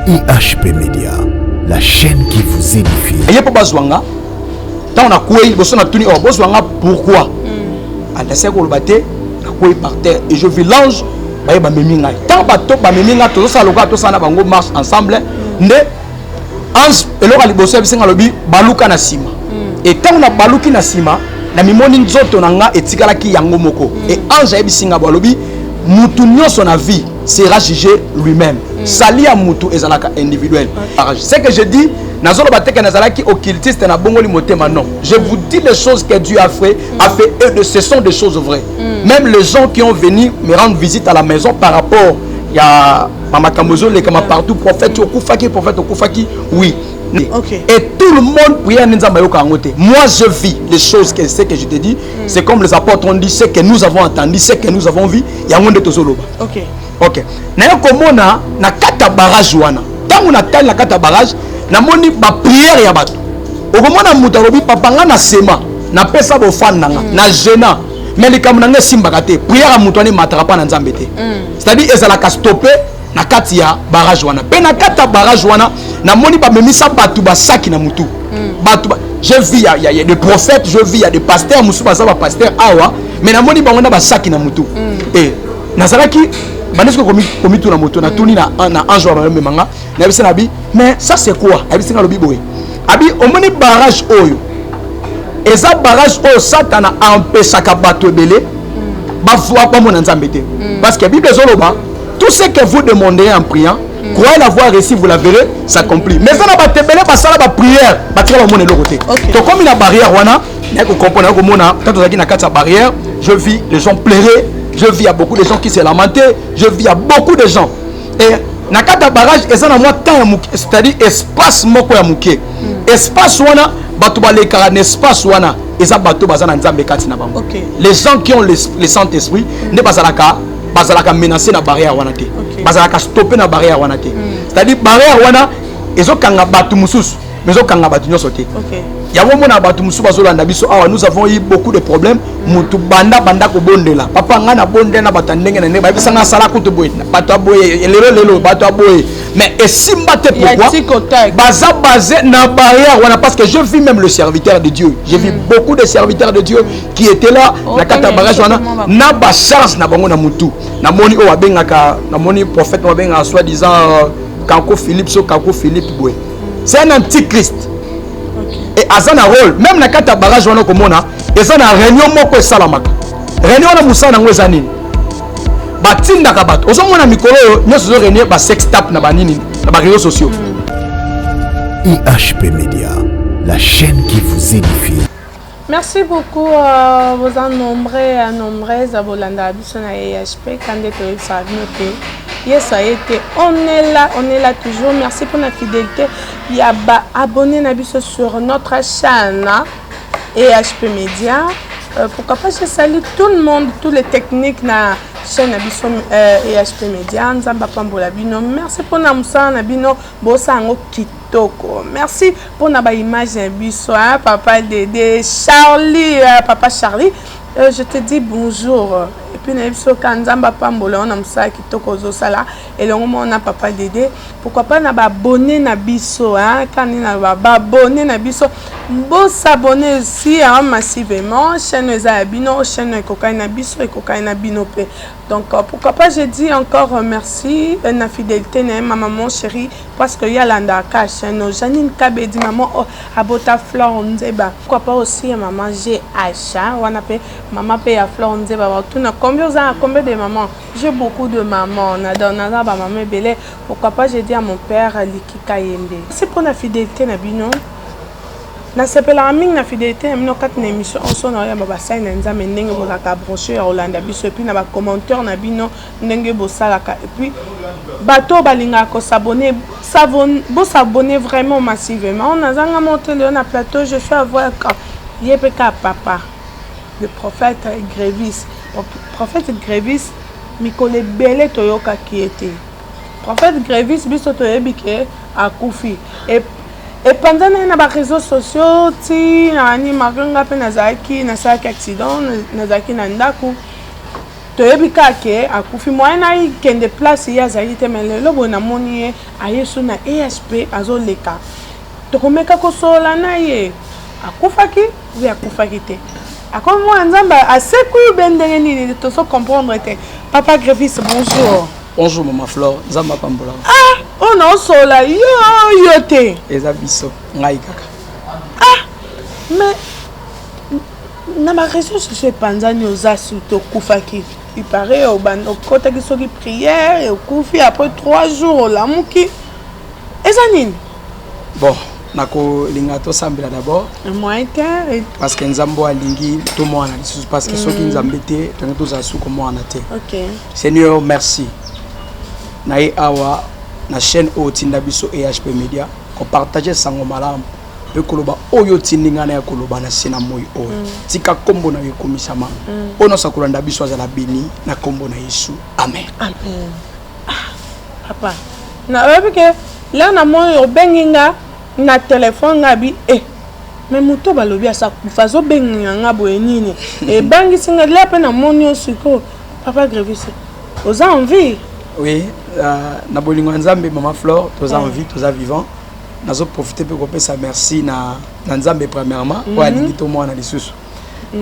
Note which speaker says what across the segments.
Speaker 1: IHP Média, la chaîne qui vous édifie.
Speaker 2: Il y a pas besoin. Tant on a quoi, il besoin de tenir. Besoin pourquoi? À la seconde le bâté, na quoi par terre et je vilange. Bah bah meminga. Tant bateau bah meminga tout ça le gars tout ça na bango marche ensemble. Ne ans et le gars il bosse avec ngalobi baluka na sima. Et tant on a baluki na sima, na mimoni nzoto na nga etikala ki yango moko. Et ange ebisinga balobi mutu nyonso na vie sera jugé lui-même. Sali à mutu ezalaka individuel. C'est que je dis nazolo bateka nazalaki occultiste na bongoli motema non. Je vous dis les choses que Dieu a fait et ce sont des choses vraies. Même les gens qui ont venu me rendre visite à la maison par rapport il y a Mama Kamozo les kama partout prophète okufaki oui. Okay. Et tout le monde priait Nzamba yoka ngote. Moi je vis les choses que c'est que je te dis, c'est comme les apôtres ont dit, c'est que nous avons entendu, c'est que nous avons vu, il y a un monde de tozoloba. OK. OK. Na komona na kata barrage wana. Tangu na tali na kata barrage, na moni ba prière ya bato. Okomona mutu robi papanga na sema, na pesa bo fan nanga, na gênant. Mais les kamunanga simbaka te. Prière à mutu ani matrapa na Nzambe te. C'est-à-dire ezalaka stopper na kati ya barrage wana. Pe na kata barrage wana, na moni ba memisa batu ba saki na mutu. Batu je vis il y a des prophètes, je vis il y a des pasteurs, musu ba ba pasteur awa, mais na moni ba ngona ba saki na mutu. Et nazalaki banesko komi tu na moto na tuni na ange wa memanga na bise na bi mais ça c'est quoi abisi na lobi boye abi omoni barrage oyo eza barrage oyo satana empêchaka bato ebele ba voix pas mon Nzambe te parce que la Bible zoloba tout ce que vous demandez en priant croyez l'avoir reçu vous la verrez s'accomplir mais ça na ba tebele ba sala ba prière ba tira ba mona le côté donc comme il a barrière wana na ko comprendre ko mona tant ozaki na kati barrière je vis les gens pleuraient. Je vis à beaucoup de gens qui se lamentaient. Je vis à beaucoup de gens. Et na kata barrage, c'est-à-dire espace moko ya muke. Espace wana batu ba lekara espace wana eza batu bazana nzambe kati na bango. Les gens qui ont le Saint-Esprit ne bazalaka menacer na barrière wana te. Bazalaka stopper na barrière wana te. C'est-à-dire barrière wana ezokanga batu mususu, mais ezokanga batu nyoso te. Nous avons eu beaucoup de problèmes. Papa ngana bonde na batandenge na neba bisanga sala kutu boy. Bato boy lelo bato boy. Mais esimba te pourquoi? Baza basé na barrière wana parce que je vis même le serviteur de Dieu. J'ai vu beaucoup de serviteurs de Dieu qui étaient là na kata barrage wana na ba charge na bango na mutu. Na moni o abengaka na moni prophète o benga soi-disant Kanko Philippe boy. C'est un antichrist. Et azana rôle même na kata barrage wana komona ezana réunion moko esalamaka réunion na musana ngo ezanini batinda ka bato ozomona mikolo nyoso zo réunion ba sex tap na banini na ba réseaux sociaux.
Speaker 1: IHP Média, la chaîne qui vous édifie.
Speaker 3: Merci beaucoup vous en nombreux à Bolanda Bisona IHP quand vous savez noter. Yes, ça a été. On est là toujours. Merci pour la fidélité. Il y a abonné sur notre chaîne IHP Média. Pourquoi pas je salue tout le monde, toutes les techniques na chaîne IHP Média. Merci pour la moussa nabino bosango kitoko. Merci pour la image biso papa Dédé Charlie papa Charlie. Je te dis bonjour. Et puis, nous Kanzamba Pambola, on a ça qui toko sala et le moment on a papa Dédé. Pourquoi pas n'a pas abonné na biso hein quand il n'a pas abonné na biso. Bon s'abonner aussi hein, massivement chaîne Zabino chaîne Cocaïna biso et Cocaïna Binopé. Donc pourquoi pas je dis encore merci na fidélité na ma maman chérie parce que y a landa chaîne Janine Kabedi maman abota Flore Nzeba. Pourquoi pas aussi maman j'ai Acha on appelle maman paye à Flore Nzeba tout na combien de mamans? J'ai beaucoup de mamans. On a maman belé. Pourquoi pas j'ai dit à mon père Likika Yembe. C'est pour la fidélité Nabino. Na sepela aming na fidélité amino kat na émission on son ya baba sai na nzambe ndenge bozaka branché ya Rolanda biso et puis na ba commentaire na bino ndenge bosalaka et puis bato balinga ko s'abonner s'abonner vraiment massivement on a zanga monter le na plateau je suis à voir yepeka papa le prophète Grévis. Prophète Grévis mikole belé toyoka qui était prophète Grévis biso toyebike akufi et pendant les réseaux sociaux ti ani maringa pe nazaki accident nazaki na ndaku toyebi kake akufi moyena ikende place ya azali te mais lelo boye namoni ye aye so na ESP azoleka tokomeka kosola na ye akufaki ou akufaki te akomi mwana nzambe asekui ube ndenge nini tozo comprendre te papa Grévis bonjour.
Speaker 2: Bonjour maman Flore nzambe apambola.
Speaker 3: Ah oh non sola yo te
Speaker 2: eza biso ngai kaka.
Speaker 3: Ah mais na ma réseau sociaux panzani oza surtout kufaki il paraît au bando kota ki soki prière et kufi après 3 jours olamuki ezanine
Speaker 2: bon nako linga to sambela d'abord
Speaker 3: moi était
Speaker 2: parce que nzambo alingi to mwana lisusu parce que soki nzambe te to to za su ko mwana te.
Speaker 3: OK
Speaker 2: Seigneur merci naye awa na chaîne otinda biso EHP Media ko partager sango malamu pe koloba oyo tindinga na koloba na sina moyi oyo tika kombo na yekomisama ono sakulanda biso azala bini na kombo na Yesu amen
Speaker 3: amen. Papa na obike là na moyo benginga na téléphone ngabi mais moto balobi asa kufazo benginga ngabo enini e bangi singa là pe na monyo siko papa Grévis aux envie
Speaker 2: oui na bolingo nzambe maman Flore toza envie toza vivant nazo profiter pe kopesa merci na nzambe premièrement pour alingi to mwana lisusu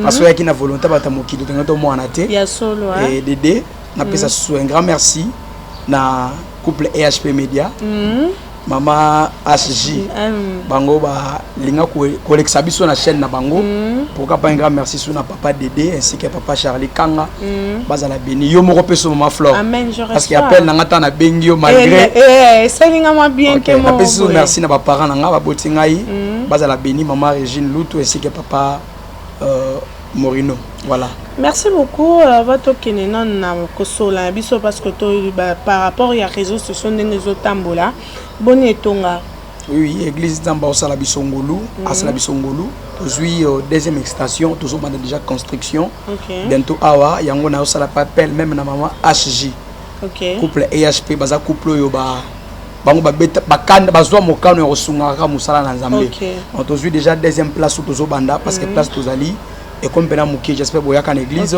Speaker 2: parce que yaki na volonté bata mokili to to mwana te
Speaker 3: ya solo
Speaker 2: et Dédé na pesa un grand merci na couple EHP Media Mama HJ bango ba linga koleksa biso na chaîne na bango pourquoi pas un grand merci sur na papa Dédé ainsi que papa Charlie Kanga bazala beni yo moko peso Mama Flore
Speaker 3: amen je
Speaker 2: parce qu'il appelle na ngata na bengi yo malgré
Speaker 3: selinga moi bien que
Speaker 2: moi peso merci na ba parents na nga ba boti ngai bazala beni Mama Régine Lutu ainsi que papa Morino voilà.
Speaker 3: Merci beaucoup votre kenenon na kosola biso parce que par rapport à réseaux sociaux ndenge tambola bonne tonga.
Speaker 2: Oui, église d'Amba au Salabisongolu, à Salabisongolu. Aujourd'hui, deuxième extension, toujours déjà construction. Bientôt, awa, yango na osala papel même na maman HJ. Couple EHP, baza couple yoba. Bango ba beta bakanda bazwa mokano ya osungaka musala na Nzambe. Aujourd'hui déjà deuxième place toujours banda parce que place tozali et comme pena muki j'espère boyaka na église.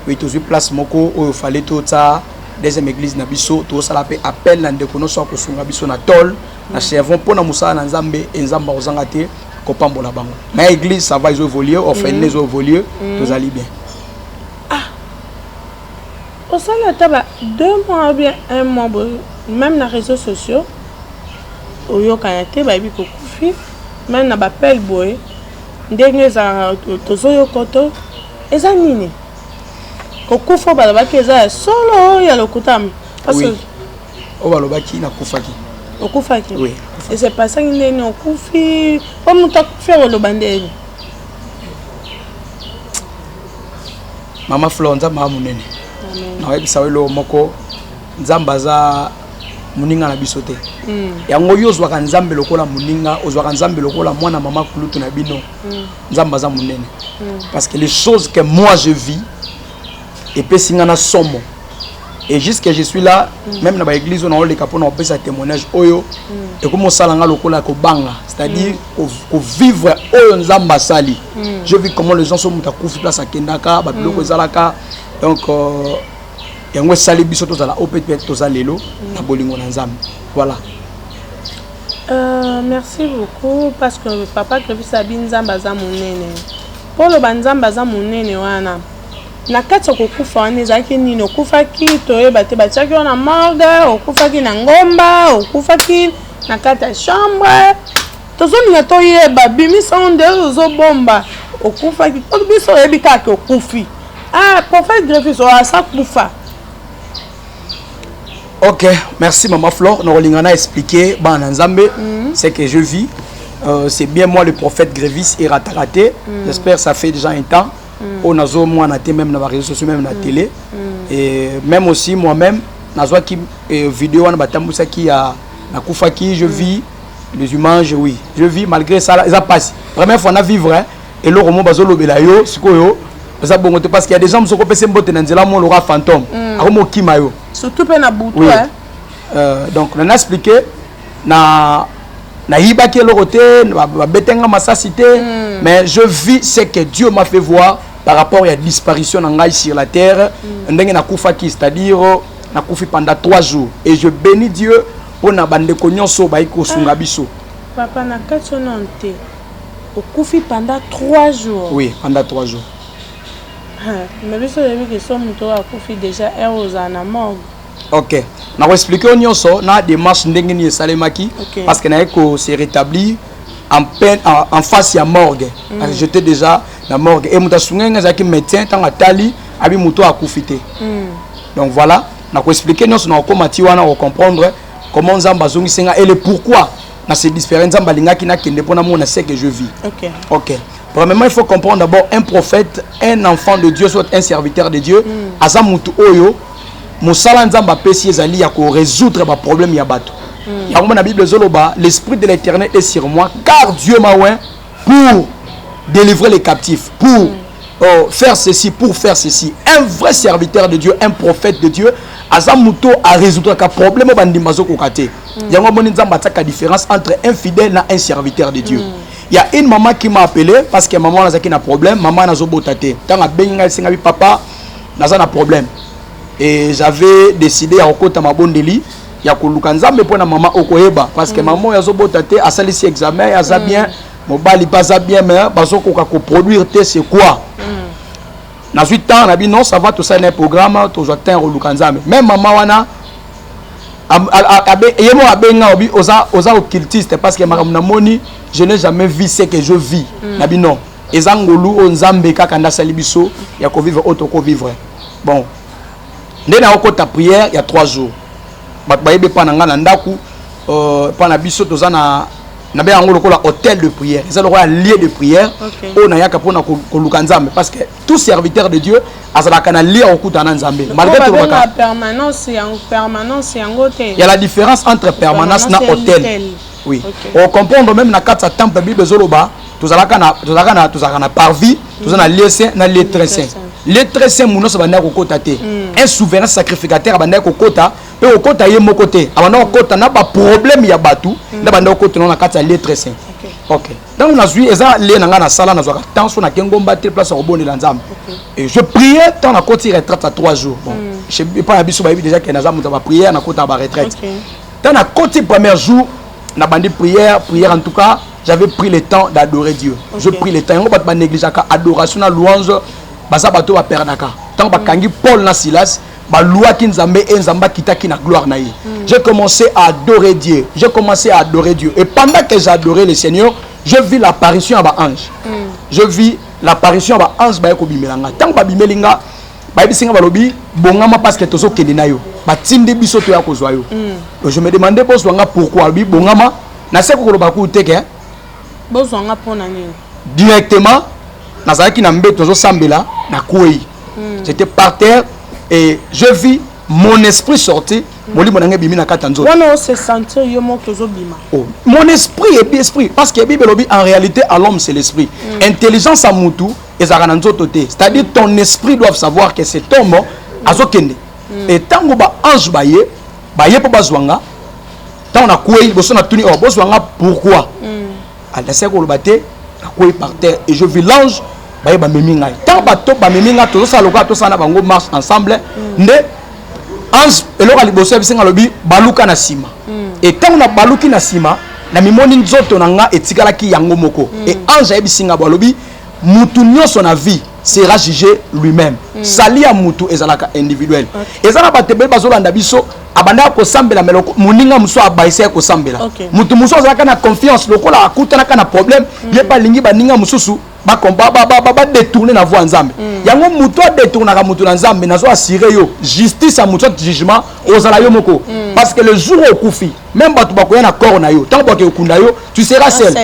Speaker 2: Oui, toujours place moko o fallait tout ça. Deuxième église na biso to sala pe appel na ndeko no so ko sunga biso na tol na servons pour na musala na Nzambe enzamba ozanga te ko pambola bango na église ça va évoluer enfin les évoluer tous ali bien
Speaker 3: au sala taba 2 mois bien 1 mois même na réseaux sociaux oyo kanate ba bi ko kufi même na bapel boy ndenge za tozoyo koto ezanini kokufa balobaki eza solo ya lokutami parce que
Speaker 2: o balobaki na kufaki
Speaker 3: okufaki
Speaker 2: oui
Speaker 3: et c'est pas ça ndeni okufi o muta faire olobandeni
Speaker 2: Mama Flore nzamba munene na webisa welo moko nzamba za muninga na biso te yango yo zwaka nzambe lokola muninga ozwaka nzambe lokola mwana mama kulutu na bino nzamba za munene parce que les choses que moi je vis et puis singana somo et jusque je suis là même dans l'église on a les capons on peut ça témoignage oyo et comme salanga lokola ko banga c'est-à-dire ko vivre oyo nzamba sali je vis comment les gens sont mutakufi place à kendaka ba biloko ezalaka donc yango sali biso to zala opet to zalelo na bolingo na nzambe voilà.
Speaker 3: Merci beaucoup parce que papa Grévis abi nzamba za munene pour le banzamba za munene wana na kati kokufa wana ezalaki nini okufaki toyeba te batiaki na morgue okufaki na ngomba okufaki na kati ya chambre tozoninga toyeba bimisa onde ozobomba okufaki biso oyebi kaka okufi prophète Grévis asa kufa.
Speaker 2: Ok, merci Maman Flore. Nous allons expliquer ce que je vis. C'est bien moi le prophète Grévis et Rataraté. J'espère que ça fait déjà un temps. On a moi même dans les réseaux sociaux, même dans la télé. Et même aussi moi-même, dans une vidéo qui a Koufaki, je vis les images, oui. Je vis malgré ça, ça passe. Première fois on a vivre et le roman bazolo belayo, sikoyo. Parce qu'il y a des gens qui sont en train mon aura fantôme.
Speaker 3: Surtout pour na boutou.
Speaker 2: Donc on a expliqué na ibaki le côté, mais je vis ce que Dieu m'a fait voir par rapport à la disparition ngai sur la terre ndenge nakufaki, c'est-à-dire nakufi pendant 3 jours et je bénis Dieu pour na bande konyoso ba ikosunga biso.
Speaker 3: Papa na katsonante okufi pendant 3 jours.
Speaker 2: Oui, pendant 3 jours.
Speaker 3: Mais biso yebi que so muto akufi déjà eroza na morgue.
Speaker 2: OK. Na expliquer on nyonso na démarche ndenge ni salemaki parce que na eko se rétablir en peine en face ya morgue. J'étais déjà na morgue et muta sungenga zaki médecin tant atali abi muto akufite. Donc voilà, na expliquer nyonso na komati wana o comprendre comment Nzamba zongi senga et le pourquoi na ces différents Nzamba lingaki na kende pona mona ce que je vis. OK. Premièrement, il faut comprendre d'abord un prophète, un enfant de Dieu, soit un serviteur de Dieu, azamutu oyo Moussala Nzamba pesi ezali ya ko résoudre ba problème ya bato. Ya na Bible zoloba, l'esprit de l'Éternel est sur moi car Dieu m'a oint pour délivrer les captifs, pour faire ceci, pour faire ceci. Un vrai serviteur de Dieu, un prophète de Dieu, azamuto a résoudre ka problème bandimbazo ko kate. Yango moni Nzamba taka différence entre un fidèle et un serviteur de Dieu. Il y a une maman qui m'a appelé parce que maman n'a un problème, maman n'a pas tate. Quand a benga singabi papa n'a un problème. Et j'avais décidé à okota ma bondeli ya koluka Nzambe pona maman okoyeba parce que maman ya zobotate a salisi examen ya za bien mobali pas za bien mais bazoko ka ko produire te c'est quoi. Na 8 ans na bi non ça va tout ça un programme to jotin koluka Nzambe. Même maman wana yemo abenga obi oza occultiste parce que makamuna moni je n'ai jamais vu ce que je vis. Na bi non ezangolu o Nzambe kaka nda salibiso ya ko vivre auto ko vivre. Bon. Ndé na okota prière il y a 3 jours. Bayebe pa nanga na ndaku pa na biso toza na be angolo ko la hôtel de prière. C'est le lieu de prière. On a yaka pona ko luka Nzambe parce que tout serviteur de Dieu azala kana lié okuta na Nzambe. Malgré tout la
Speaker 3: permanence et en permanence et en hôtel.
Speaker 2: Il y a la différence entre permanence na hôtel. Oui. On comprend même na katsa temple Bible zoloba tozalaka na parvis, tozana lieu saint na lieu très saint. Les très saints mounos banda ko kota te. Un souverain sacrificateur banda ko kota pe ko kota ye moko te. Abanda ko kota na ba problème ya batu na banda ko kota na kata les très saints. OK. Donc on a vu eza le na na sala na zoka tension na kengomba te place ko bonela Nzambe. Et je priais tant na koti retraite à 3 jours. Bon, je pas biso ba déjà que na Nzambe ta prière na kota ba retraite. Tant na koti premier jour na bandi prière en tout cas, j'avais pris le temps d'adorer Dieu. Je pris le temps, on va pas négliger adoration na louange. Baza bato ba perdaka tant ba kangi Paul na Silas ba loi ki Nzambe et Nzamba kitaki na gloire na ye. J'ai commencé à adorer Dieu. Et pendant que j'adorais le Seigneur, je vis l'apparition à ange. Je vis l'apparition à ange ba ko bimelanga. Tant ba bimelinga ba bisinga balobi bongama parce que tozo kende na yo. Ba tinde biso to ya ko zwa yo. Je me demandais bozwanga pourquoi bi bongama na se ko loba ku teke.
Speaker 3: Bozwanga pona nini?
Speaker 2: Directement nazaki na mbeto zo sambela na koi. J'étais par terre et je vis mon esprit sortir. Moli monange bimi na katanzo.
Speaker 3: Wana se sentir yo moko zo bima.
Speaker 2: Oh, mon esprit et esprit parce que Bible lobi en réalité à l'homme c'est l'esprit. Intelligence à mutu ezaka na nzoto te. C'est-à-dire ton esprit doit savoir que cet homme azokende. Et tango ba ange baye po bazwanga. Tant na koi boso na tuni o bozwanga pourquoi? Alasa ko lobate na par terre et je vis l'ange baye ba meminga tant bato ba meminga to ça loka to sana bango marche ensemble nde ange eloka liboso bisinga lobi baluka na sima et tant na baluki na sima na mimoni nzoto na nga etikala ki yango moko et ange bisinga balobi mutu nyonso na vie sera jugé lui-même sali ya mutu ezalaka individuel ezala batebe bazolanda biso abanda ko sambela meloko muninga muso abaise ko sambela mutu muso azalaka na confiance lokola akutana kana problème ye pa lingi baninga mususu ba komba ba détourner na voie Nzambe yango mutu a détourner ka mutu na Nzambe nazo assurer yo justice a mutu jugement ozala yo moko parce que le jour où kufi même batu bakoya na corps na yo tant que okunda yo tu seras seul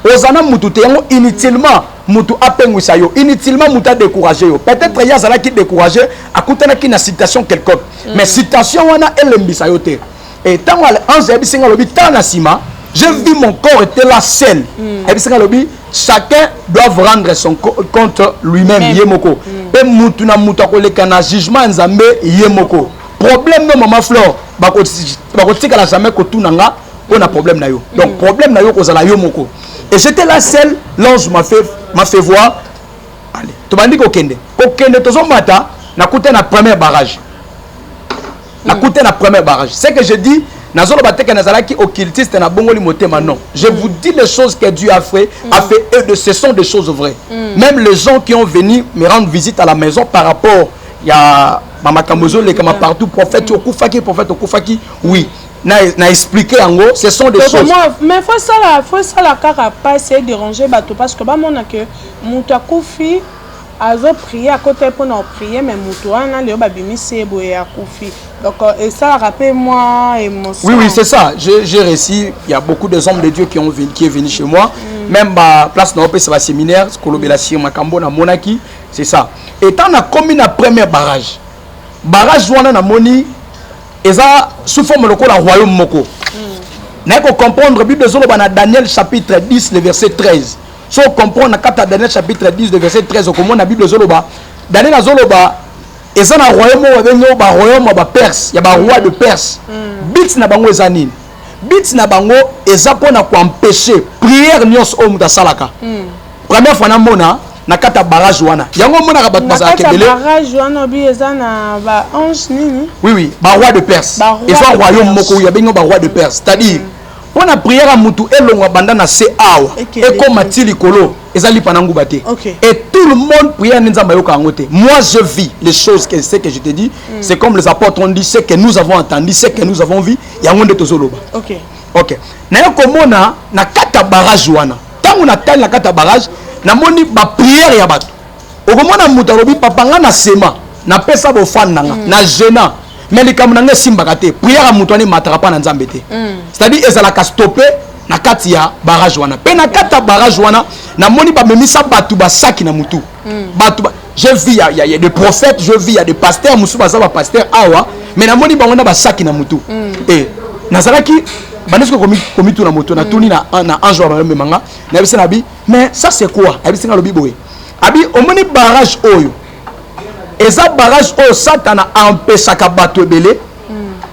Speaker 2: ozana mutu te yango inutilement mutu apengwisa yo inutilement mutu a décourager yo peut-être ya zala ki décourager akutana ki na citation quelconque mais citation wana elembisa yo te et tant ange ebisinga lobi tant na sima je vis mon corps était là seul ebisinga lobi chacun doit rendre son compte lui-même yemoko pe mutu na mutu akoleka na jugement Nzambe yemoko problème no maman Flore bakotika la jamais kotuna nga on a problème na yo donc problème na yo kozala yo moko et j'étais là seul l'ange m'a fait voir allez to bandi ko kende tozo mata na kuta na premier barrage na kuta na premier barrage c'est que je dis nazolo bateka nazalaki occultiste na bongoli motema non je vous dis les choses que Dieu a fait et de ce sont des choses vraies même les gens qui ont venu me rendre visite à la maison par rapport il y a Mama Kamozo les comme partout prophète okufaki oui na expliqué en gros ce sont des choses
Speaker 3: mais faut ça la car pas essayer de déranger bateau parce que ba mona que muta kufi azo prier à côté pour nous prier mais muto ana le babimi sebo ya kufi donc et ça rappelle moi émotion
Speaker 2: oui c'est ça j'ai réussi il y a beaucoup de hommes de Dieu qui est venu chez moi même ba place na opé ça séminaire kolobela si makambo na monaki c'est ça et tant na commis na premier barrage wana na moni eza sous forme de la royaume moko na ko comprendre Bible zoloba na Daniel chapitre 10 le verset 13 so comprendre na kata Daniel chapitre 10 le verset 13 comment na Bible zoloba Daniel zoloba eza na royaume wa benyo ba royaume ba Perse ya ba roi de Perse bit na bango eza nini bit na bango eza pona ko empêcher prière nyos o muta salaka première fois na mona na kata barrage wana yango mona ka bat bazaka kebele
Speaker 3: barrage wana bi eza na ba ange nini
Speaker 2: oui ba roi de Perse et so royaume moko ya benyo ba roi de Perse c'est-à-dire pour la prière à mutu elongwa banda na se awa et comme matili kolo ezali panangu baté et tout le monde prière nzamba yoka ngote moi je vis les choses que c'est que je te dis c'est comme les apôtres ont dit ce que nous avons entendu ce que nous avons vu yango nde tozoloba OK na yoko mona na kata barrage wana tangu na tali na kata barrage na moni ba prière ya bato okomona mutu alobi papa nga na sema na pesa bo fan nanga na gênant mais les camerounais simbakate prière à mutuani matrapa na nzambe te c'est-à-dire ezala ka stopper na kati ya barrage wana pe na kata barrage wana na moni ba memisa batu ba saki na mutu batu je vis il y a des prophètes je vis il y a des pasteurs musu ba ba pasteur awa mais na moni bango na ba saki na mutu et nazalaki banesko komi tu na moto na tuni na ange wa ba manga na bisa na bi mais ça c'est quoi abisi na lobi boye abi omoni barrage oyo eza barrage au satana empêchaka bato ebele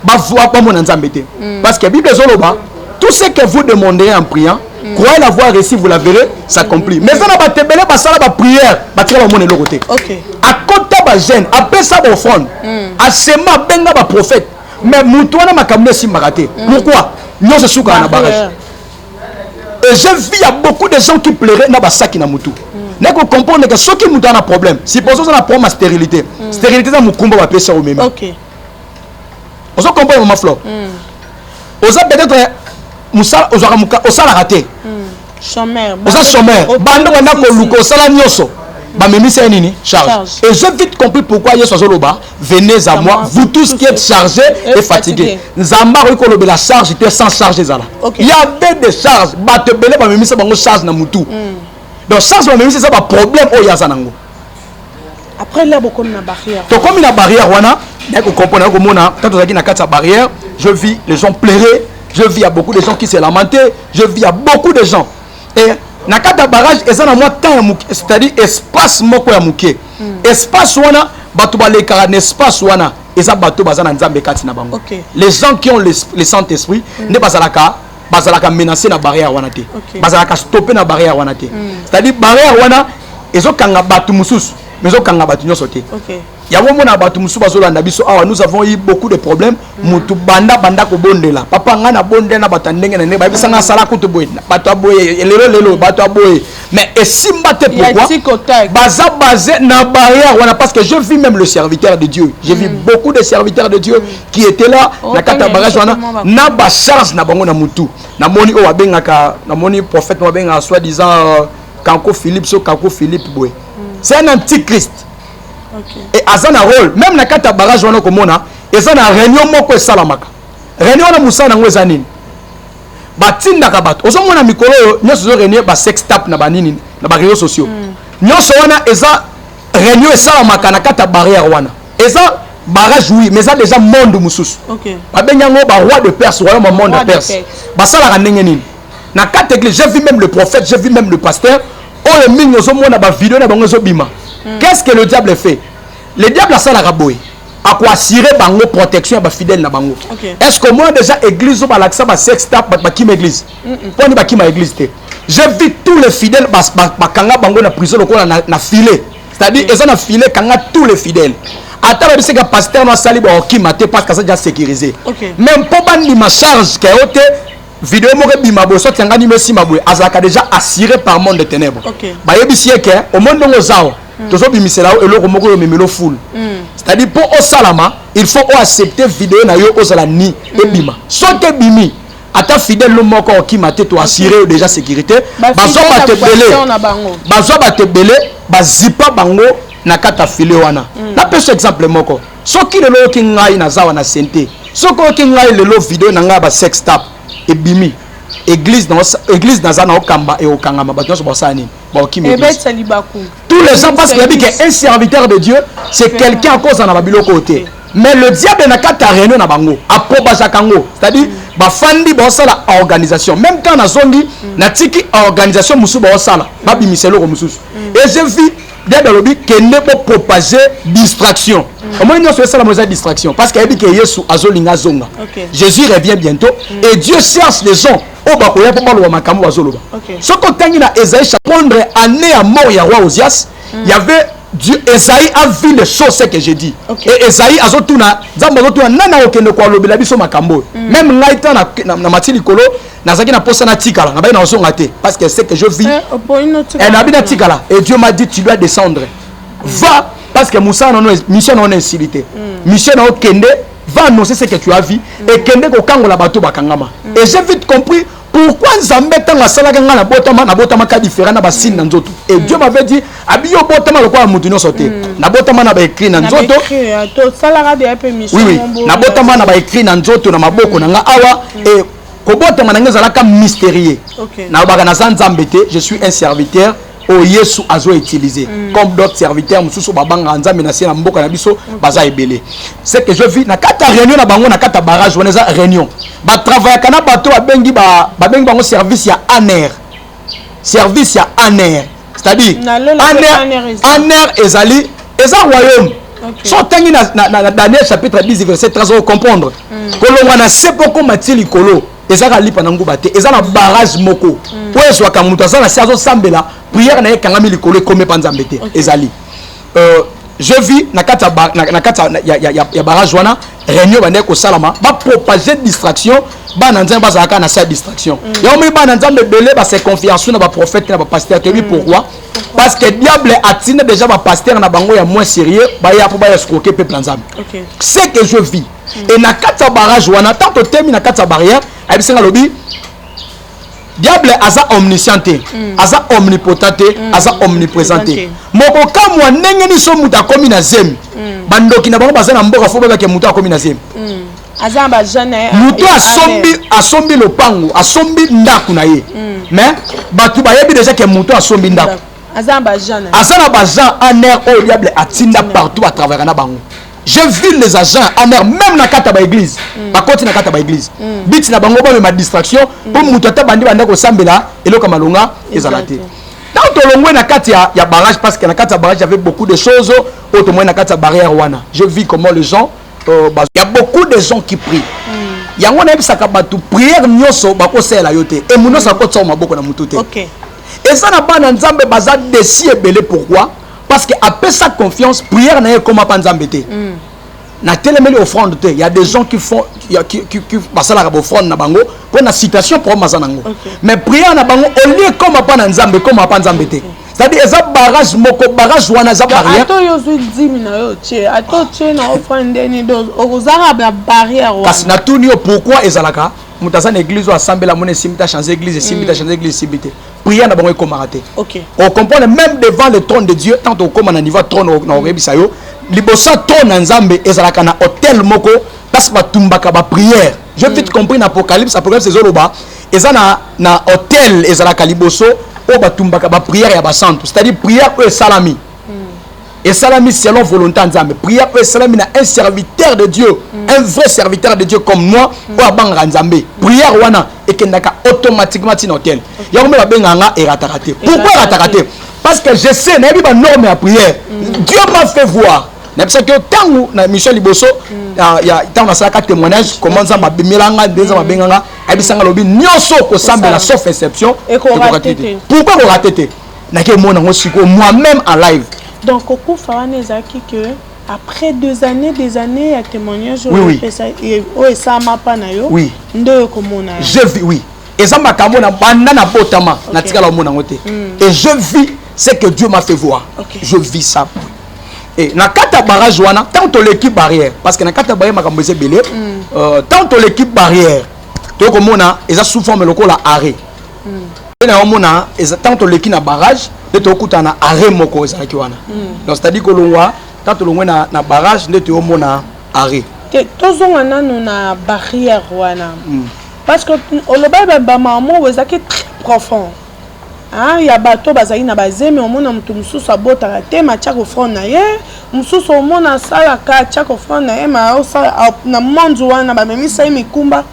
Speaker 2: ba voix pas mon nzambe te parce que Bible zoloba tout ce que vous demandez en priant croyez l'avoir reçu vous la verrez s'accomplit mais ça na ba tebele ba sala ba prière ba tira ba mon eloko te à côté ba jeune après ça ba offrande à sema benga ba prophète mais mutu wana makamne simbaka te pourquoi nous se souka na barrage et je vis il y a beaucoup de gens qui pleuraient na ba saki na mutu n'est qu'on comprendre que ce qui nous donne un problème supposons ça la problème à stérilité stérilité ça mukumba va pêcher au même on se comprend maman Flo on a peut-être musa on sala raté
Speaker 3: chômeur
Speaker 2: on a chômeur bande on a ko luko sala nyoso ba memi c'est nini charge et j'ai vite compris pourquoi Yesu azoloba venez à moi vous tous qui êtes chargés et fatigués nzamba ko lobe la charge était sans charge zala il y avait des charges ba te belé ba memi c'est bango charge na mutu donc sans même c'est ça pas problème au yazanango
Speaker 3: après là beaucoup na barrière
Speaker 2: to comme na barrière wana na ko comprendre ko mona quand on na kata barrière je vis les gens pleurer je vis il y a beaucoup de gens qui se lamentaient je vis il y a beaucoup de gens et na kata barrage eza na moi temps c'est-à-dire espace moko ya muke espace wana bato ba le kara espace wana eza bato bazana nzambe kati na bango les gens qui ont le Saint-Esprit ne bazalaka menacer na barrière wana te bazalaka stopper na barrière wana te c'est-à-dire barrière wana ezokanga batu mususu mais ezokanga batu nyoso te yango mona batu mususu bazolanda biso awa nous avons eu beaucoup de problèmes mutu banda ko bondela papa nga na bondela batandenge na ne ba bisanga sala ko to boye batu aboye lelo batu aboye mais esimba te pourquoi baza basé na barrière wana parce que je vis même le serviteur de Dieu j'ai vu beaucoup de serviteurs de Dieu qui étaient là na kata barrage wana na ba charge na bango na mutu na moni o abengaka na moni prophète mo benga soi-disant Kanko Philippe boye c'est un antichrist et azana rôle même na kata barrage wana ko mona ezana réunion moko esalamaka réunion na musana ngo ezanini batindaka bato ozomona mikolo nyoso zo réunion ba sex tap na banini na ba réseaux sociaux nyoso wana eza réunion esalamaka na kata barrière wana eza barrage oui mais ça déjà monde mususu ba benyango ba roi de Perse royaume monde de Perse ba sala ndenge nini na kata église j'ai vu même le prophète j'ai vu même le pasteur oh le mingo ozomona ba vidéo na bango ezobima qu'est-ce que le diable fait le diable a ça la raboye à quoi assurer bango protection à fidèle na bango. Est-ce que moi déjà église ou balaksa ba sex tap ba qui m'église? Pour ni ba qui ma église té. Je vis tous les fidèles ba kanga bango na prison lokola na filet. C'est-à-dire ils ont na filet kanga tous les fidèles. Attends c'est que pasteur na sali ba qui maté parce que ça déjà sécurisé. Même pas bandi ma charge que ote vidéo mo bima bo so tianga ni mesi mabwe azaka déjà assuré par monde de ténèbres. Ba yebisi ke au monde ngo zao. Tozo bimisela o eloko moko yo memelo full. C'est-à-dire pour au salama, il faut accepter vidéo na yo au salani et bima. Sote bimi, ata fidèle le moko qui m'a te assurer déjà sécurité. Bazo ba te belé, bazipa bango na kata filé wana. Na pese exemple moko. Soki le lo ki ngai na zawa na sente. Soko ki ngai le lo vidéo na nga ba sex tap et bimi. Église dans un okamba et okangama ba tonso bosani. Tous les gens pensent qu'un serviteur de Dieu, c'est quelqu'un à cause de la côté. Mais le diable n'a qu'à réunion na bango, c'est-à-dire, bah fandi bossa la organisation. Même quand on a zondi, na tiki organisation musu bossa la, ba bimiselo ko musu. Et je vis diable dit que ne peut propager distraction. Comment nous fait ça la mauvaise distraction? Parce qu'il dit que Yesu azolinga zonga. Jésus revient bientôt et Dieu cherche les gens. Oh bah pour parler de makambo azoloba. Ce qu'on t'a dit na Esaïe chapitre année à mort ya roi Osias, il y avait Dieu Esaïe a vu les choses que j'ai dit. Et Esaïe azotuna nzambo azotuna nana okende kwa lobela biso makambo. Même ngaita na matili kolo nazaki na posa na tikala na ba na zonga te parce que c'est que je vis. Elle habite na tikala et Dieu m'a dit tu dois descendre. Va parce que Moussa non mission non insilité. Mission non kende va annoncer ce que tu as vu et kende ko kangola bato bakangama. Et j'ai vite compris pourquoi Nzambe tanga sala nga na botama ka différent na basine na nzoto. Et Dieu m'avait dit abiyo botama lokwa mutu no sauté. Na botama na ba écrit na nzoto.
Speaker 3: To sala de permission.
Speaker 2: Oui. Na botama na ba écrit na nzoto na maboko na nga awa et ko botama na ngezala ka mystérieux. Na ba na Nzambe te, je suis un serviteur. Oh Yesu azo utilisé comme d'autres serviteurs mususu babanga nzambe na sina mboka na biso baza ebele. C'est que je vis na kata réunion na bango na kata barrage on eza réunion ba travailler kana bato babengi babengi bango service ya aner. Service ya aner. C'est-à-dire aner ezali eza royaume. So tangi na Daniel chapitre 10 verset 13 on comprendre. Kolongwa na sepoko matili kolo. Ezaka lipa na nguba te ezana barrage moko po ezwaka mutu azana si azosambela prière na ye kangami likolo ekome pa nzambe te ezali je vis na kata ya barrage wana réunion bande ko salama ba propager distraction ba na nzambe bazaka na sa distraction ya omi ba na nzambe belé ba se confiance na ba prophète na ba pasteur te oui pourquoi parce que diable atine déjà ba pasteur na bango ya moins sérieux ba ya po ba escroquer peuple nzambe c'est que je vis et na kata barrage wana tant que termine na kata barrière abisenga lobi diable aza omniscient aza omnipotent aza omniprésent moko kamwa ndenge ni so muta komi na zemi bandoki na bango baza na mboka fo ba ke muta akomi na zemi
Speaker 3: aza ba jeune
Speaker 2: muto asombi lopango asombi ndaku na ye mais batu bayebi déjà que muto asombi ndaku aza na ba jeune en air au diable atinda partout à travers na bango. Je vis les agents en air, même dans la église. Par contre, dans la église. Bit na bango ba ma distraction pour mutata bandi banda ko sambela eloko malonga ezalate. Dans to longwe na kati ya barrage parce que na kati ya barrage il y avait beaucoup de choses auto moins na kati ya barrière wana. Je vis comment les gens il y a beaucoup de gens qui prient. Yango na bisaka batu prière nyoso bako sela yote et muno sa kotsa maboko na mutu te. OK. Et ça na bana nzambe baza desi ebele pourquoi? Parce que après sa confiance, prière n'a pas comme nzambete. Na télémeli offrande te, il y a des gens qui font qui passent la offrande na bango pour la citation pour mazanango. Mais prière na bango au lieu comme pas nzambe comme pas nzambete. C'est-à-dire ça barrage moko barrage wana za barrière.
Speaker 3: Ato yo zo 10 mina yo che, ato che na offrande ni do ozara la barrière wana. Parce
Speaker 2: na tuni pourquoi ezalaka mutazana église ou assemblée la monnaie simita changer église simita changer église simita. Prière na bango comme raté. OK. On comprend même devant le trône de Dieu tant au comme on niveau trône na rebisa yo, libosa trône nzambe ezalaka na hôtel moko parce que batumbaka ba prière. Je vite compris dans Apocalypse, Apocalypse ezoloba ezana na hôtel ezalaka liboso o batumbaka ba prière ya ba santo, c'est-à-dire prière que salami. Et salami selon volonté nzambe. Prière que salami na un serviteur de Dieu, un vrai serviteur de Dieu comme moi ou abanga nzambe. Prière wana ekendaka automatiquement tin hôtel. Ya ngomela benganga et ratarate. Pourquoi ratarate? Parce que je sais na bi ba norme ya prière. Dieu m'a fait voir na bisa que tangu na Michel Liboso ya tangu na sala témoignage comment ça m'a bimilanga ndeza mabenganga abisanga lobi nyonso ko sambela sauf exception pourquoi ko raté na ke mona ngo siko moi-même en live
Speaker 3: donc ko fawane ezaki que après des années à témoignage et ça m'a pas na yo ndo ko mona
Speaker 2: je vis oui et ça m'a kamona banda na botama na tikala mona ngote et je vis ce que Dieu m'a fait voir je vis ça. Et na kata barrage wana tant to l'équipe barrière parce que na kata barrière makambo eze belé tant to l'équipe barrière to komona eza sous forme lokola arrêt et na omona eza tant to l'équipe na barrage de to kuta na arrêt moko eza ki wana donc c'est à dire que longwa tant to longwa na barrage de to omona arrêt
Speaker 3: que tozonga nanu na barrière wana parce que oloba ba maman eza ki très profond. Ah, il y a bateau bazali na bazé mais au monde mutu mususu abota te macha ko front na ye mususu au monde sala ka cha ko front na ye ma osala na mondu wana ba memi sai mikumba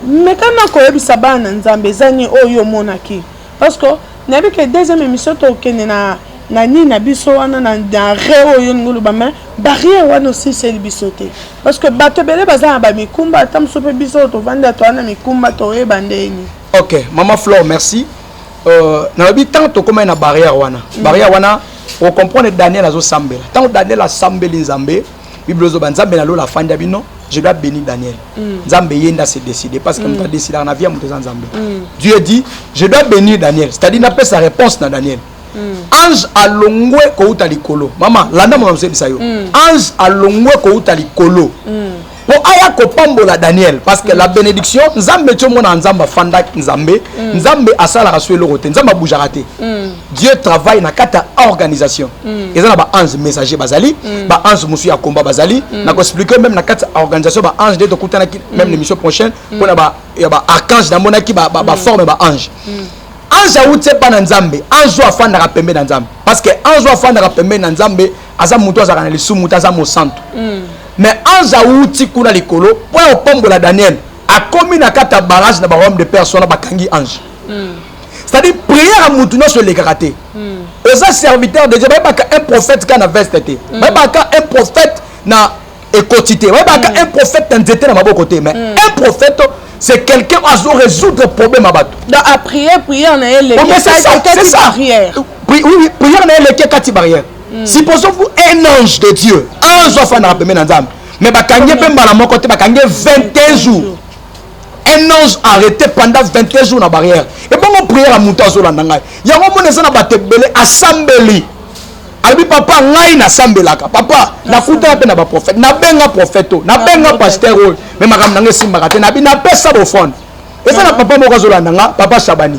Speaker 3: mais kana ko yebisa bana nzambe zani oyo monaki parce que na bi que deuxième émission to kene na ni na biso wana na re oyo ngulu ba mais barrière wana aussi c'est bisoté parce que bateau belé bazana ba mikumba tam so pe biso to vanda to na mikumba to e bandeni.
Speaker 2: OK maman Flore merci. Na bi tant to comme na barrière wana on comprend Daniel azo sambela tant Daniel a sambeli nzambe bible zo banzambe na lo la fanda bino je dois bénir Daniel nzambe yenda se décider parce que m'ta décider na vie muto nzambe Dieu dit je dois bénir Daniel c'est-à-dire n'a pas sa réponse na Daniel ange alongwe ko uta likolo mama landa mo mse bisayo ange alongwe ko uta likolo pour aya ko pambola Daniel parce que la bénédiction nzambe to mona nzamba fanda nzambe nzambe asala raswe le roté nzamba boujarate Dieu travaille na kata organisation et ça na ba ange messager bazali ba ange musu ya combat bazali na ko expliquer même na kata organisation ba ange de to kutana même l'émission prochaine pour na ba ya ba archange na mona ki ba forme ba ange ange aute pa na nzambe ange wa fanda ka pembe na nzambe parce que ange wa fanda ka pembe na nzambe aza muto azaka na lisumu aza mo santo mais ange auti kuna likolo po o pombola Daniel a commis na kata barrage na ba homme de personne ba kangi ange c'est-à-dire prière à mutu no so le karaté aux serviteurs de Dieu ba un prophète kana veste ba un prophète na écotité ba un prophète nzete na maboko te mais un prophète c'est quelqu'un qui doit résoudre problème à bateau.
Speaker 3: À prier na elle.
Speaker 2: C'est ça.
Speaker 3: Barrière.
Speaker 2: Oui, prière na elle qui barrière. Supposons-vous un ange de Dieu, ange va faire na pembe na nzambe. Mais ba kangé pe mbala moko te ba kangé 21 jours. Un ange arrêté pendant 21 jours na barrière. Et bon on prière à muta zo la ngai. Ya ngo mona sana ba tebele assembly. Abi papa ngai na sambelaka papa na kuta pe na ba prophète na benga prophète na benga pasteur mais makam nanga simba te na bi na pesa bo fond et ça na papa moko zola nanga papa Shabani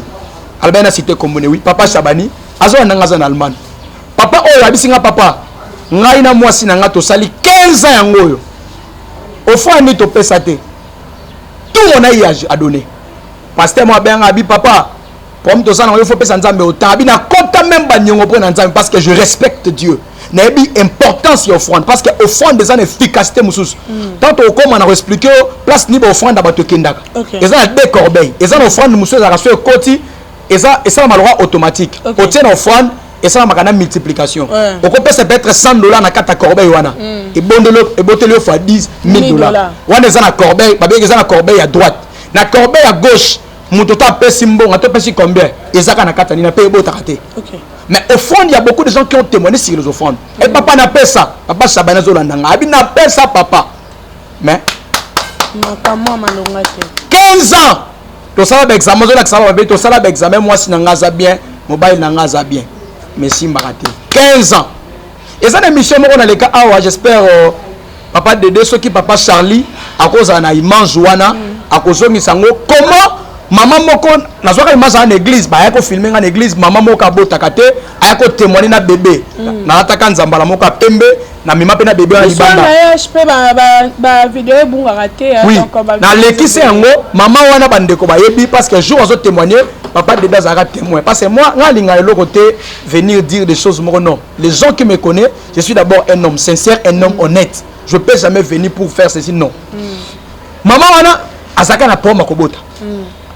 Speaker 2: albena cité commune oui papa Shabani azo nanga za na Allemagne papa oyo abisinga papa ngai na mwasi nanga to sali 15 ans yango yo au fond ni to pesa te tout on a eu à donner pasteur moi benga abi papa pour me ça il faut pesa nzambe autant abi na kota même ba nyongo pour nzambe parce que je respecte Dieu na bi importance ya offrande parce que offrande des en efficacité mususu tant au comme on a expliqué place ni ba offrande ba to kendaka et ça deux corbeilles et ça offrande mususu za raso koti et ça malheureusement automatique au tient offrande et ça makana multiplication au peut ça peut être $100 na kata corbeille wana et bondelo et botelo fois $10,000 wana za na corbeille ba bien za na corbeille à droite na corbeille à gauche Moutota pesi mbonga to pesi combien ezaka na kata ni na paye bota raté. Mais au fond il y a beaucoup de gens qui ont témoigné sur les offrandes. Et papa n'a pas ça. Papa Sabana Zolandanga. Abi n'a pas ça papa. Mais 15 ans. To sala ba examen zo la sala ba to sala ba examen moi si nanga za bien, mobile nanga za bien. Mais si maraté. 15 ans. Et ça émission mo na le cas awa j'espère papa Dédé ceux qui papa Charlie à cause na image wana à cause misango comment maman moko nazwaka image en église ba yako filmer en église maman moko abotaka te ayako témoigner na bébé na ataka nzambala moko pembe na mima pe na bébé na libanda
Speaker 3: ba vidéo bunga raté
Speaker 2: donc na lekise yango maman wana bandeko ba yebi parce que jour ozo témoigner papa Dédé azaka témoin parce que moi ngalinga le côté venir dire des choses moko non les gens qui me connaissent je suis d'abord un homme sincère un homme honnête je peux jamais venir pour faire ceci non maman wana azaka na poma kobota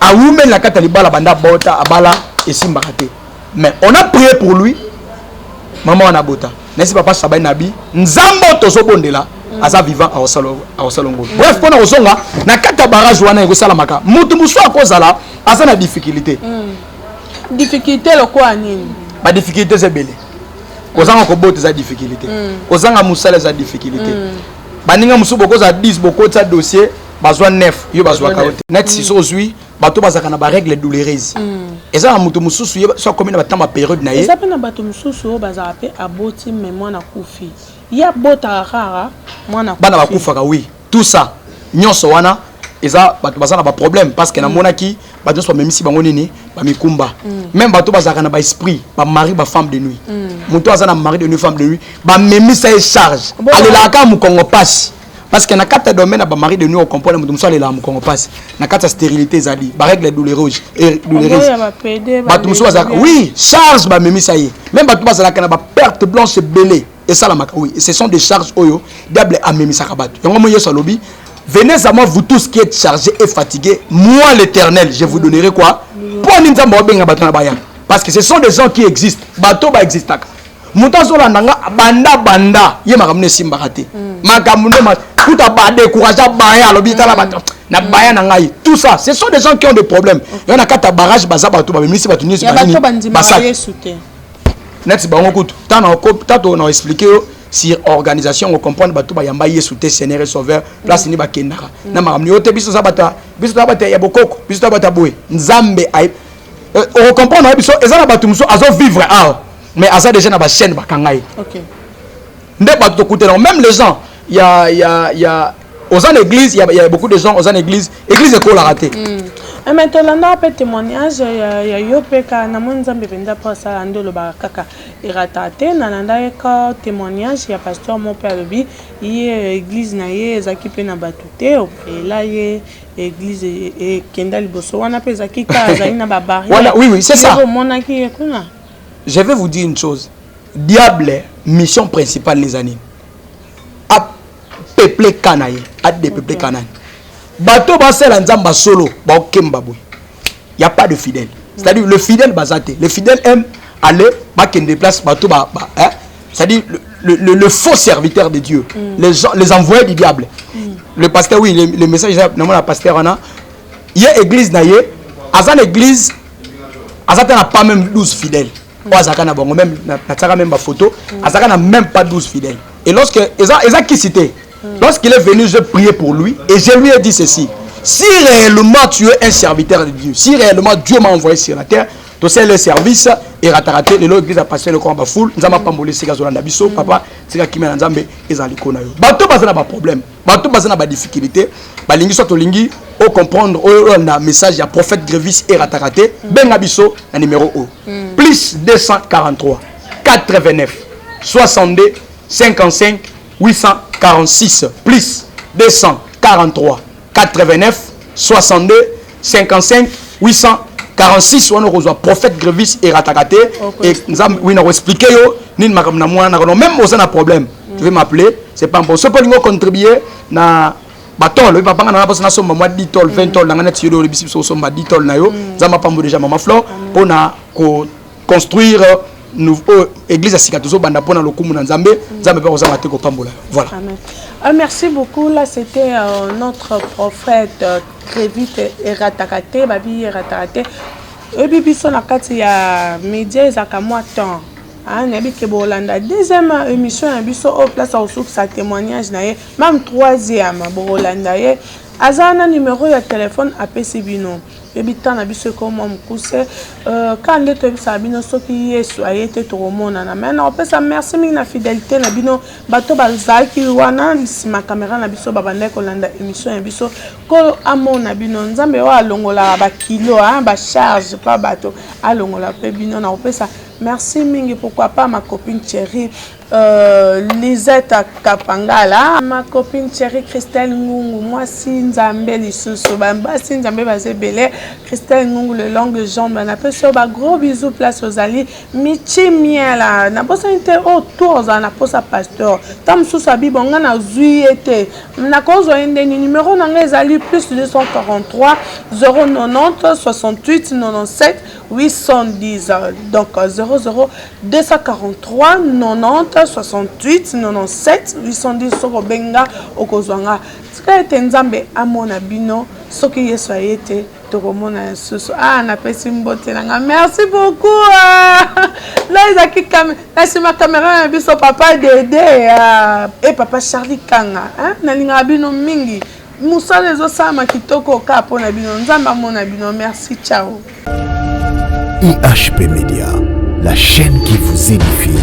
Speaker 2: a women la kata libala banda bota abala et simbakate mais on a prié pour lui maman on a bota nesi papa Sabai Nabi nzambo tozo bondela aza vivant a osalongo bref pona ozonga na kata barrage wana eko salamaka mutu muso akozala asa na difficulté
Speaker 3: le quoi nini
Speaker 2: ba difficulté c'est belé kozanga ko bote za difficulté kozanga musala za difficulté baninga muso bokoza 10 bokotsa dossier bazwa 9 yo bazwa kaote net si sozui bato bazaka na ba règle douloureuse eza na mutu mususu so comme na batama période na ye
Speaker 3: eza pena bato mususu bazaka pe aboti mais mwana kufi ya bota rara mwana kufi
Speaker 2: bana bakufaka oui tout ça nyonso wana eza bato bazana ba problème parce que na monaki bato so memisi bango nini ba mikumba même bato bazaka na ba esprit ba mari ba femme de nuit muto azana mari de nuit femme de nuit ba memisa e charge alela ka mu Congo passe parce que na kata domaine ba mari de nuit on comprend muto muso alela mu Congo passe na kata stérilité ezali ba règle douloureuse bato muso bazaka oui charge ba memisa ye même bato bazalaka na ba perte blanche belé et ça la maka oui ce sont des charges oyo diable a memisa ka bato yango mo yeso lobi. Venez à moi, vous tous qui êtes chargés et fatigués. Moi, l'Éternel, je vous donnerai quoi? Parce que ce sont des gens qui existent. Bateau va exister. Mutazola nanga banda. Yé m'a ramené simbarate. Ma kamune ma tout a pas découragé baya l'obita la bateau. Na baya nangai. Tout ça, ce sont des gens qui ont des problèmes. Il y en a quatre barrages baza bateau ba misi bateau ni
Speaker 3: c'est pas ni. Basa.
Speaker 2: Net bango kutu. Tato on a expliqué. Si organisation on comprend bato ba yamba yesu te Seigneur sauveur place ni ba kendaka na maramni ote biso sabata ya bokoko biso sabata boye nzambe ay on comprend na biso ezana bato muso azo vivre mais aza déjà na ba chaîne ba kangai OK nde bato koutela même les gens il y a aux en église il y a beaucoup de gens aux en église école a raté.
Speaker 3: Maintenant on a un témoignage ya yopeka na monzambe benda pasa ndolo ba kaka iratate na nanda ka témoignage ya pasteur mon père lobi yi église na ye ezaki pe na batute opela ye église et kenda liboso wana pe ezaki ka zali na ba barrière.
Speaker 2: Voilà oui c'est ça.
Speaker 3: Je
Speaker 2: vais vous dire une chose. Diable mission principale les années. A peuplé Canaï, a dépeuplé Canaan. Bateau basel nzamba solo ba okembabwe. Il y a pas de fidèle. C'est-à-dire le fidèle bazate. Le fidèle aime aller ba ken déplace bateau hein. C'est-à-dire le faux serviteur de Dieu. Les envoyés du diable. Le pasteur oui, le message normalement la pasteur on a. Il y a église na ye, azan église azata na pas même 12 fidèles. Azaka na bongo même na tsaka même ba photo, azaka na même pas 12 fidèles. Et lorsque eza qui cité lorsqu'il est venu, je priais pour lui et je lui ai dit ceci. Si réellement tu es un serviteur de Dieu, si réellement Dieu m'a envoyé sur la terre, tu sais le service et rataraté, l'église a passé le combat full, nous avons pas volé ces gars dans biso, papa, c'est là qui m'a nzambe et zaliko na yo. Bato bazana ba problème, bato bazana ba difficulté, ba lingi soit lingi au comprendre on a message ya prophète Grévis et rataraté, ben biso na numéro O. Plus 243 89 62 55 846 plus 243 89 62 55 846 on reçoit prophète Grévis et ratakate et nous avons expliqué yo ni makamna mwana même aux un problème tu veux m'appeler c'est pas bon ce pour nous contribuer na baton le papa na pas na somme moi 10 tol 20 tol na net yo le bisip so somme 10 tol na yo zama pambo déjà maman Flore pour na construire nouveau église à Sikatozo banda pona lokumu na nzambe nzambe pe kozanga te ko pambola voilà.
Speaker 3: Amen. Merci beaucoup là c'était notre prophète Grévis et ratakate babi ratakate et bibi son na kati ya média ezaka moi temps nabi ke bolanda deuxième émission na biso au place au souk sa témoignage na ye même troisième bolanda ye azana numéro ya téléphone apesi bino ebita na biso ko mo mukuse quand le to bisa bino soki Yesu ayete to romona na mais na pesa merci mingi na fidélité na bino bato bazaki wana sima caméra na biso babanda ko landa émission ya biso ko amona bino nzambe wa longola ba kilo ba charge pas bato alongola pe bino na pesa merci mingi pourquoi pas ma copine chérie Lisette Kapangala, ma copine chérie Christelle Ngungu, moi si Nzambe lisusu bamba si Nzambe basé belé Christelle Ngungu le longue jambe na pe so ba gros bisous place aux ali michi miela na posa inte autour na posa pasteur tam sous sa bibonga na zui été na kozo ende numéro na ngezali plus 243 090 68 97 810 donc 00 243 90 68 97 810 soko benga okozwanga tika ete nzambe amona bino soki yesu ayete tokomona susu na pesi mbote nanga merci beaucoup là ezaki ma caméra na biso papa Dede et papa Charlie Kanga nalinga bino mingi musala ezosama kitoko ka pona bino nzambe amona bino merci ciao.
Speaker 1: IHP Media, la chaîne qui vous édifie.